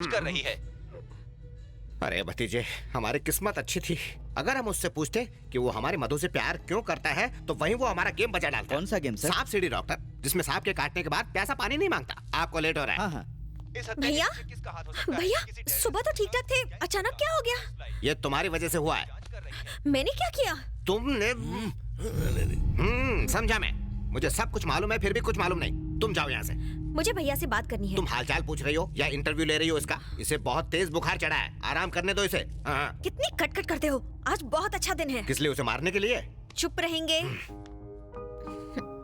कर रही है। अरे भतीजे, हमारी किस्मत अच्छी थी। अगर हम उससे पूछते कि वो हमारे मधु से प्यार क्यों करता है तो वहीं वो हमारा गेम बजा डालता। कौन सा गेम सर? सांप सीढ़ी डॉक्टर, जिसमें सांप के काटने के बाद प्यासा पानी नहीं मांगता। आपको लेट हो रहा है। हाँ हाँ। इस हत्या भैया, के पीछे किसका हाथ हो सकता है? भैया, किसी terrorist सुबह तो ठीक ठाक थे, अचानक क्या हो गया? ये तुम्हारी वजह से हुआ है। जांच कर रही है। मैंने क्या किया? तुमने समझा मैं। मुझे सब कुछ मालूम है, फिर भी कुछ मालूम नहीं। तुम जाओ यहाँ से। मुझे भैया से बात करनी है। तुम हालचाल पूछ रही हो या इंटरव्यू ले रही हो इसका? इसे बहुत तेज बुखार चढ़ा है, आराम करने दो इसे। हाँ। कितनी कटकट करते हो। आज बहुत अच्छा दिन है। किस लिए? उसे मारने के लिए? चुप रहेंगे?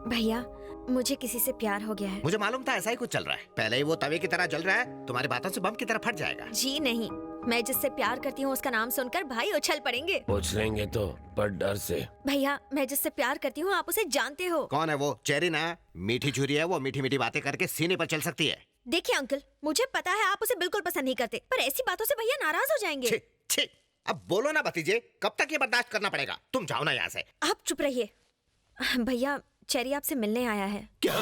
भैया, मुझे किसी से प्यार हो गया है। मुझे मालूम था ऐसा ही कुछ चल रहा है। पहले ही वो तवे की तरह जल रहा है, तुम्हारी बातों से बम की तरह फट जाएगा। जी नहीं, मैं जिससे प्यार करती हूँ उसका नाम सुनकर भाई उछल पड़ेंगे। उछलेंगे तो, पर डर से। भैया, मैं जिससे प्यार करती हूँ आप उसे जानते हो। कौन है वो? चेरी ना? मीठी छुरी है वो, मीठी मीठी बातें करके सीने पर चल सकती है। देखिए अंकल, मुझे पता है आप उसे बिल्कुल पसंद नहीं करते, पर ऐसी बातों से भैया नाराज हो जाएंगे। छी, छी, अब बोलो ना भतीजे, कब तक ये बर्दाश्त करना पड़ेगा? तुम जाओ ना यहाँ से। आप चुप रहिए। भैया, चेरी आपसे मिलने आया है। क्या?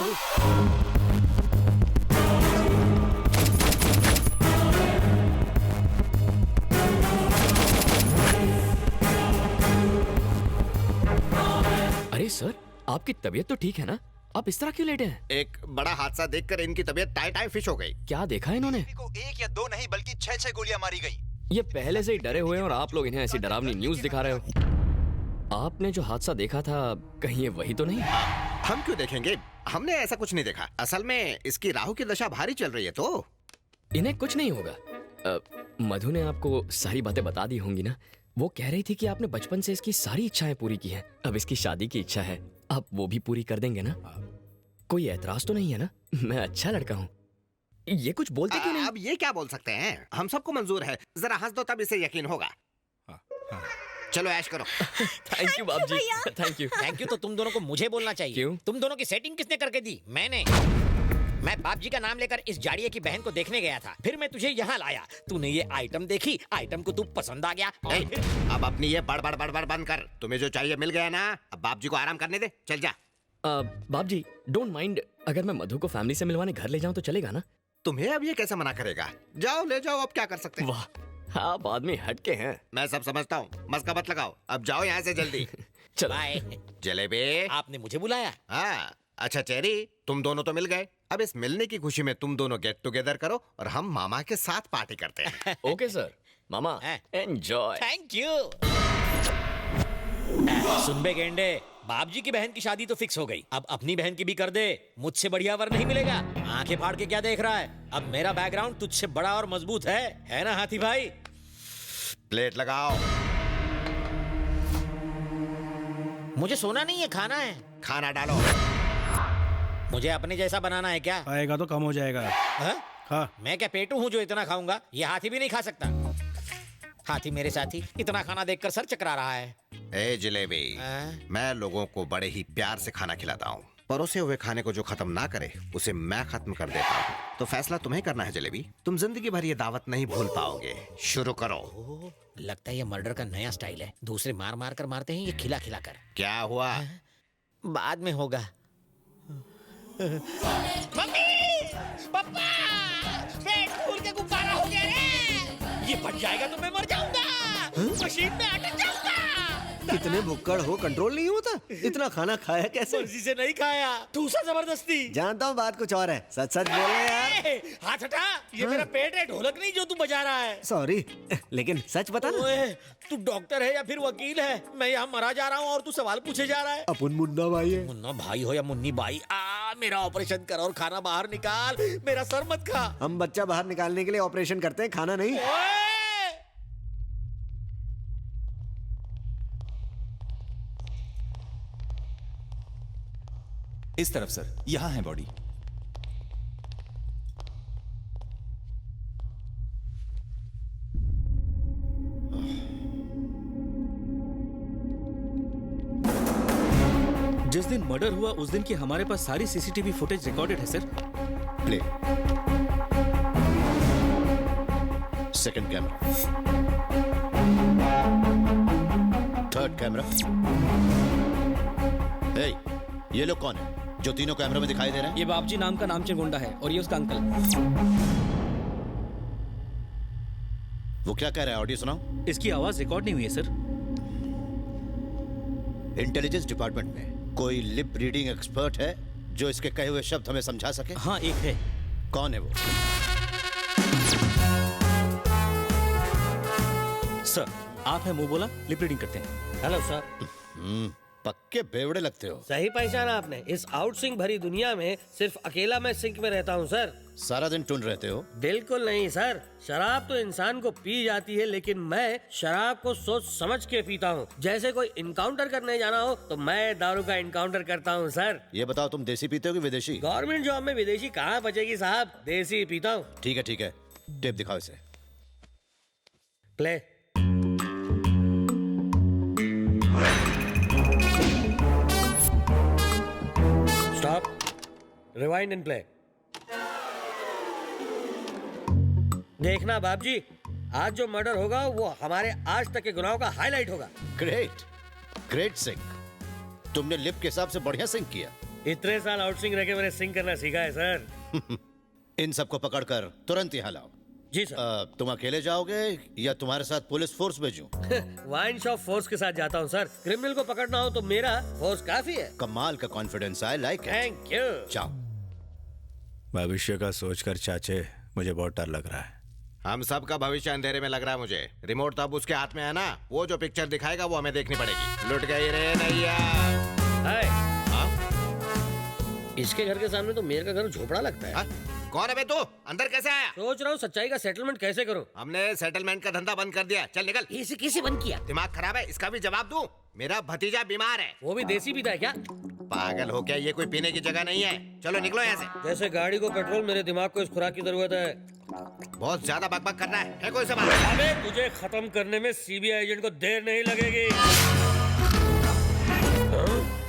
अरे सर, आपकी तबीयत तो ठीक है ना? आप इस तरह क्यों लेटे हैं? एक बड़ा हादसा देखकर इनकी तबीयत टाई टाई फिश हो गई। क्या देखा इन्होंने? किसी को एक या दो नहीं बल्कि 6-6 गोलियां मारी गई। ये पहले से ही डरे हुए हैं और आप लोग इन्हें ऐसी डरावनी न्यूज़ दिखा रहे हो। आपने जो हादसा देखा था, कहीं ये वही तो नहीं? हम क्यों देखेंगे? हमने ऐसा कुछ नहीं देखा। असल में इसकी राहु की दशा भारी चल रही है तो। इन्हें कुछ नहीं होगा। मधु ने आपको सारी बातें बता दी होंगी ना? वो कह रही थी कि आपने बचपन से इसकी सारी इच्छाएं पूरी की हैं। अब इसकी शादी की इच्छा है, आप वो भी पूरी कर देंगे ना? कोई ऐतराज तो नहीं है ना? मैं अच्छा लड़का हूँ। ये कुछ बोलते क्यों नहीं? अब ये क्या बोल सकते हैं? हम सबको मंजूर है। जरा हंस दो तब इसे यकीन होगा। चलो ऐश करो। थैंक यू बाप जी, थैंक यू। थैंक यू तो तुम दोनों को मुझे बोलना चाहिए। क्यों? तुम दोनों की सेटिंग किसने करके दी? मैंने। मैं बाप जी का नाम लेकर इस जाड़िये की बहन को देखने गया था, फिर मैं तुझे यहाँ लाया। तूने ये आइटम देखी, आइटम को तू पसंद आ गया और फिर... अब अपनी ये बड़ बंद कर। तुम्हें जो चाहिए मिल गया ना, अब बाप जी को आराम करने दे। चल जा। बाप जी, डोंट माइंड अगर मैं मधु को फैमिली से मिलवाने घर ले जाऊं तो चलेगा ना? तुम्हें अब ये कैसे मना करेगा? जाओ ले जाओ, अब क्या कर सकते हैं? वाह, आप आदमी हटके हैं। मैं सब समझता हूँ, मस्का मत लगाओ। अब जाओ यहाँ से जल्दी। चलो। बाय। जलेबी। आपने मुझे बुलाया? हाँ, अच्छा चेरी, तुम दोनों तो मिल गए। अब इस मिलने की खुशी में तुम दोनों गेट टुगेदर करो और हम मामा के साथ पार्टी करते हैं। Okay sir. मामा, एंजॉय। Thank you. सुन बे गेंडे, बाप जी की बहन की शादी तो फिक्स हो गई, अब अपनी बहन की भी कर दे। मुझसे बढ़िया वर नहीं मिलेगा। आंखें फाड़ के क्या देख रहा है? अब मेरा बैकग्राउंड तुझसे बड़ा और मजबूत है ना हाथी भाई? प्लेट लगाओ। मुझे सोना नहीं है, खाना है। खाना डालो। मुझे अपने जैसा बनाना है क्या? आएगा तो कम हो जाएगा। हाँ? हाँ। मैं क्या पेटू हूँ जो इतना खाऊंगा? ये हाथी भी नहीं खा सकता। हाथी मेरे साथी इतना खाना देखकर सर चकरा रहा है। ए जलेबी, मैं लोगों को बड़े ही प्यार से खाना खिलाता हूँ। परोसे हुए खाने को जो खत्म ना करे उसे मैं खत्म कर देता हूँ। तो फैसला तुम्हें करना है जलेबी। तुम जिंदगी भर ये दावत नहीं भूल पाओगे। शुरू करो। लगता है ये मर्डर का नया स्टाइल है। दूसरे मार मार कर मारते हैं, ये खिला खिला कर। क्या हुआ? बाद में होगा। मम्मी! पापा! पेट फूल के गुब्बारा हो गया रे! ये फट जाएगा तो मैं मर जाऊंगा। मशीन में अटक जाऊंगा। कितने भुक्कड़ हो, कंट्रोल नहीं होता? इतना खाना खाया कैसे? मर्जी से नहीं खाया, ठूसा जबरदस्ती। जानता हूँ बात कुछ और है, सच सच बोल रहे यार। हाथ हटा, ये मेरा पेट है, ढोलक नहीं जो तू बजा रहा है। सॉरी, लेकिन सच बता ना। ओए, तू डॉक्टर है या फिर वकील है? मैं यहाँ मरा जा रहा हूँ और तू सवाल पूछे जा रहा है। अपन मुन्ना भाई है। मुन्ना भाई हो या मुन्नी बाई, मेरा ऑपरेशन कर और खाना बाहर निकाल। मेरा सर मत खा। हम बच्चा बाहर निकालने के लिए ऑपरेशन करते हैं, खाना नहीं। इस तरफ सर, यहां है बॉडी। जिस दिन मर्डर हुआ उस दिन की हमारे पास सारी सीसीटीवी फुटेज रिकॉर्डेड है sir. Play. Second camera, third camera. Hey, ये लोग कौन है जो तीनों कैमरे में दिखाई दे रहे हैं? ये बाबजी नाम का नामचीन गुंडा है और ये उसका अंकल। वो क्या कह रहा है? ऑडियो सुनाओ। इसकी आवाज रिकॉर्ड नहीं हुई है सर। इंटेलिजेंस डिपार्टमेंट में कोई लिप रीडिंग एक्सपर्ट है जो इसके कहे हुए शब्द हमें समझा सके? हाँ, एक है। कौन है वो? सर, आप है मुंह बोला, लिप रीडिंग करते हैं। Hello sir. पक्के बेवड़े लगते हो। सही पहचाना आपने। इस आउटसिंक भरी दुनिया में सिर्फ अकेला मैं सिंक में रहता हूँ सर। सारा दिन टून रहते हो? बिल्कुल नहीं सर, शराब तो इंसान को पी जाती है, लेकिन मैं शराब को सोच समझ के पीता हूँ। जैसे कोई इनकाउंटर करने जाना हो तो मैं दारू का इनकाउंटर करता हूँ सर। ये बताओ, तुम देसी पीते हो कि विदेशी? गवर्नमेंट जॉब में विदेशी कहाँ बचेगी साहब, देसी पीता हूँ। ठीक है ठीक है, टेप दिखाओ इसे। Play. Stop, rewind and play. देखना बाप जी, आज जो मर्डर होगा वो हमारे आज तक के गुनाहों का हाईलाइट होगा। Great, great sync. तुमने लिप के हिसाब से बढ़िया सिंक किया। इतने साल आउटसिंग रह के मैंने सिंग करना सीखा है सर। इन सबको पकड़कर तुरंत यहाँ लाओ। जी सर। तुम अकेले जाओगे या तुम्हारे साथ पुलिस फोर्स भेजूं? वाइन शॉप फोर्स के साथ जाता हूँ सर। क्रिमिनल को पकड़ना हो तो मेरा फोर्स काफी है। कमाल का confidence, I like it. Thank you. जाओ। भविष्य का सोचकर चाचे मुझे बहुत डर लग रहा है। हम सब का भविष्य अंधेरे में लग रहा है मुझे। रिमोट तो अब उसके हाथ में है ना, वो जो पिक्चर दिखाएगा वो हमें देखनी पड़ेगी। लुट गई रे नैया। हाय। हाँ? इसके घर के सामने तो मेरे का घर झोपड़ा लगता है। हाँ? कौन है बे तू? अंदर कैसे आया? सोच रहा हूँ सच्चाई का सेटलमेंट कैसे करूँ। हमने सेटलमेंट का धंधा बंद कर दिया। चल निकल। इसे किसे बंद किया? दिमाग खराब है, इसका भी जवाब दूं? मेरा भतीजा बीमार है। वो भी देसी पीता है क्या? पागल हो क्या? ये कोई पीने की जगह नहीं है। चलो निकलो यहाँ से। जैसे गाड़ी को पेट्रोल, मेरे दिमाग को इस खुराक की जरूरत है। बहुत ज्यादा बकबक कर रहा है कोई सवाल? अबे तुझे खत्म करने में सीबीआई एजेंट को देर नहीं लगेगी।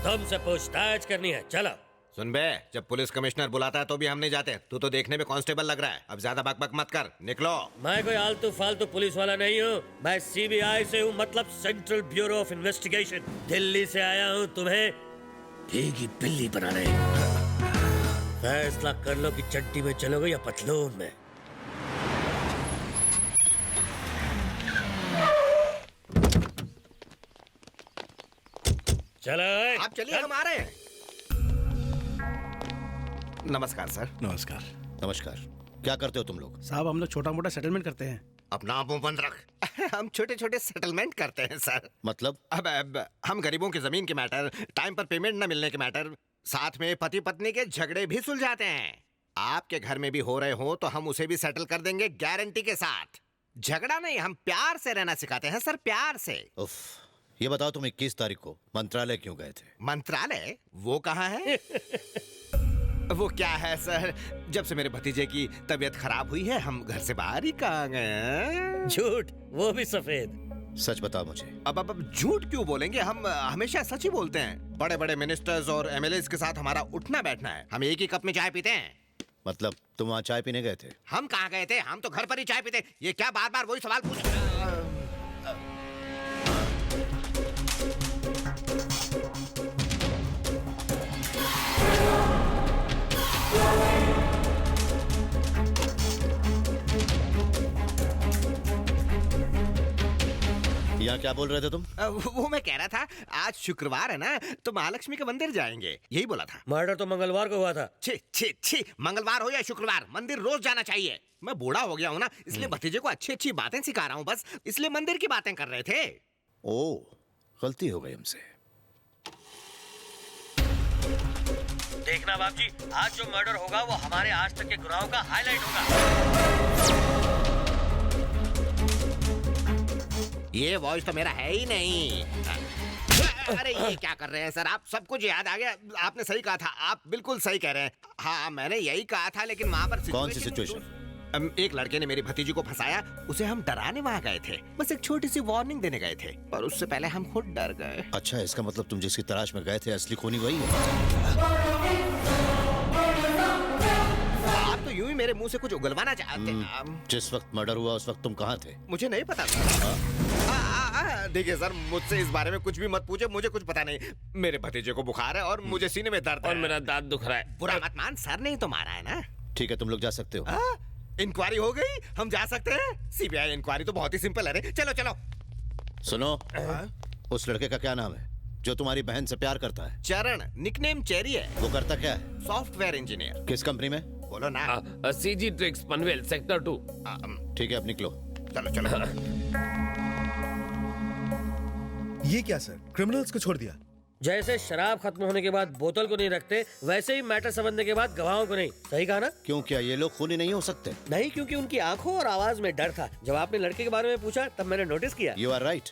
तुमसे पूछताछ करनी है, चलो। सुन बे, जब पुलिस कमिश्नर बुलाता है तो भी हम नहीं जाते। तू तो देखने में कांस्टेबल लग रहा है। अब ज्यादा बकबक मत कर, निकलो। मैं कोई आलतू फालतू पुलिस वाला नहीं हूँ। मैं सीबीआई से हूँ, मतलब central bureau of investigation. Delhi से आया हूँ तुम्हें भीगी बिल्ली बनाने। फैसला कर लो कि चड्डी में चलोगे या पतलून में। चलो आप चलिए, हम आ रहे हैं। नमस्कार सर। नमस्कार। नमस्कार। क्या करते हो तुम लोग? साहब हम लोग छोटा मोटा सेटलमेंट करते हैं। अपना मुंह बंद रख। हम छोटे छोटे सेटलमेंट करते हैं सर। मतलब? अब हम गरीबों की जमीन के मैटर, टाइम पर पेमेंट न मिलने के मैटर, साथ में पति पत्नी के झगड़े भी सुलझाते हैं। आपके घर में भी हो रहे हो तो हम उसे भी सेटल कर देंगे, गारंटी के साथ। झगड़ा नहीं, हम प्यार से रहना सिखाते हैं सर, प्यार से। उफ, ये बताओ तुम 21 तारीख को मंत्रालय क्यों गए थे? मंत्रालय? वो कहाँ है? वो क्या है सर, जब से मेरे भतीजे की तबीयत खराब हुई है हम घर से बाहर ही कहाँ गए। झूठ, वो भी सफेद। सच बताओ मुझे। अब झूठ क्यों बोलेंगे? हम हमेशा सच ही बोलते हैं। बड़े बड़े मिनिस्टर्स और एमएलएस के साथ हमारा उठना बैठना है। हम एक ही कप में चाय पीते हैं। मतलब तुम वहाँ चाय पीने गए थे? हम कहाँ गए थे? हम तो घर पर ही चाय पीते। ये क्या बार बार वही सवाल पूछ? यहाँ क्या बोल रहे थे तुम? वो मैं कह रहा था, आज शुक्रवार है ना, तो महालक्ष्मी के मंदिर जाएंगे, यही बोला था। मर्डर तो मंगलवार को हुआ था। छी छी छी, मंगलवार हो या शुक्रवार, मंदिर रोज जाना चाहिए। मैं बूढ़ा हो गया हूँ ना, इसलिए भतीजे को अच्छी अच्छी बातें सिखा रहा हूँ बस, इसलिए मंदिर की बातें कर रहे थे। ओ, गलती हो गई हमसे। देखना बाप जी, आज जो मर्डर होगा वो हमारे आज तक के गुनाहों का हाईलाइट होगा। ये वॉइस तो मेरा है ही नहीं। अरे ये क्या कर रहे हैं सर आप? सब कुछ याद आ गया। आपने सही कहा था, आप बिल्कुल सही कह रहे हैं। हाँ मैंने यही कहा था, लेकिन वहाँ पर कौन सी सिचुएशन? एक लड़के ने मेरी भतीजी को फंसाया, उसे हम डराने वहाँ गए थे। बस एक छोटी सी वार्निंग देने गए थे, पर उससे पहले हम खुद डर गए। अच्छा, इसका मतलब तुम जिसकी तलाश में गए थे असली खूनी वही है? आप तो यूं ही मेरे मुंह से कुछ उगलवाना चाहते। जिस वक्त मर्डर हुआ उस वक्त तुम कहाँ थे? मुझे नहीं पता था। देखिए सर, मुझसे इस बारे में कुछ भी मत पूछे, मुझे कुछ पता नहीं। मेरे भतीजे को बुखार है और मुझे सीने में दर्द है और मेरा दांत दुख रहा है। बुरा मत मान, सर ने ही तो मारा है ना। ठीक है, तुम लोग जा सकते हो। इंक्वायरी हो गई, हम जा सकते हैं। सीबीआई इंक्वायरी तो बहुत ही सिंपल है रे। चलो चलो। सुनो, उस लड़के का क्या नाम है जो तुम्हारी बहन से प्यार करता है? चरण, निकनेम चेरी है। वो करता क्या है? Software engineer. किस कंपनी में? बोलो ना। CG tricks Panvel sector 2। ठीक है, अब निकलो। चलो चलो। ये क्या सर, क्रिमिनल्स को छोड़ दिया? जैसे शराब खत्म होने के बाद बोतल को नहीं रखते, वैसे ही मैटर समझने के बाद गवाहों को नहीं। सही कहा ना? क्यों, क्या ये लोग खूनी नहीं हो सकते? नहीं, क्योंकि उनकी आंखों और आवाज में डर था। जब आपने लड़के के बारे में पूछा तब मैंने नोटिस किया। यू आर राइट,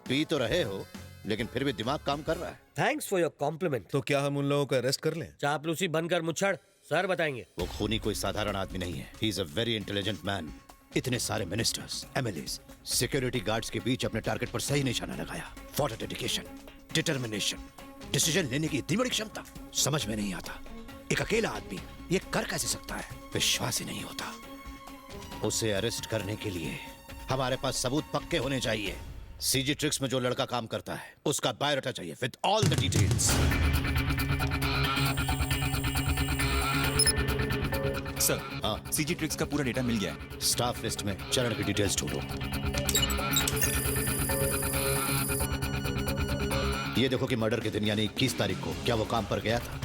पी तो रहे हो लेकिन फिर भी दिमाग काम कर रहा है। Thanks for your compliment. तो क्या हम उन लोगों को अरेस्ट कर लें? चापलूसी बनकर मुच्छड़, सर बताएंगे। वो खूनी कोई साधारण आदमी नहीं है। He is a very intelligent man. इतने सारे मिनिस्टर्स, एमएलएस, सिक्योरिटी गार्ड्स के बीच अपने टारगेट पर सही निशाना लगाया। फॉर डेडिकेशन, डिटर्मिनेशन, डिसीजन लेने की इतनी बड़ी क्षमता समझ में नहीं आता। एक अकेला आदमी ये कर कैसे सकता है? विश्वास ही नहीं होता। उसे अरेस्ट करने के लिए हमारे पास सबूत पक्के होने चाहिए। सीजी ट्रिक्स में जो लड़का काम करता है उसका बायोडाटा चाहिए with all the details. Sir, हाँ, सीजी ट्रिक्स का पूरा डेटा मिल गया है। स्टाफ लिस्ट में चरण की डिटेल्स ढूंढो। ये देखो कि मर्डर के दिन यानी 21 तारीख को क्या वो काम पर गया था?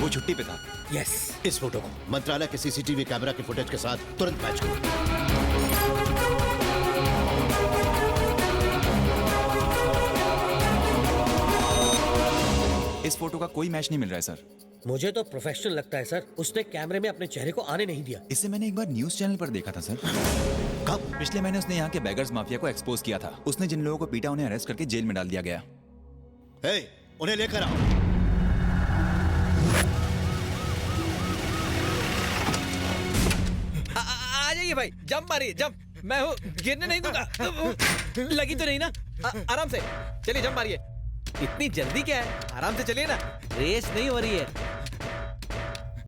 वो छुट्टी पे था। यस। इस फोटो को मंत्रालय के सीसीटीवी कैमरा के फुटेज के साथ तुरंत मैच करो। इस फोटो का कोई मैच नहीं मिल रहा है सर। मुझे तो प्रोफेशनल लगता है सर। उसने कैमरे में अपने चेहरे को आने नहीं दिया। इसे मैंने एक बार न्यूज चैनल पर देखा था सर। कब? पिछले महीने उसने यहाँ के बैगर्स माफिया को एक्सपोज किया था। उसने जिन लोगों को पीटा उन्हें अरेस्ट करके जेल में डाल दिया गया। हे, उन्हें लेकर आओ। आ जाइए भाई, जंप मारिए, जंप। मैं हूँ, गिरने नहीं दूंगा। लगी तो नहीं ना? आराम से चलिए, जंप मारिए। इतनी जल्दी क्या है? आराम से चलिए ना, रेस नहीं हो रही है।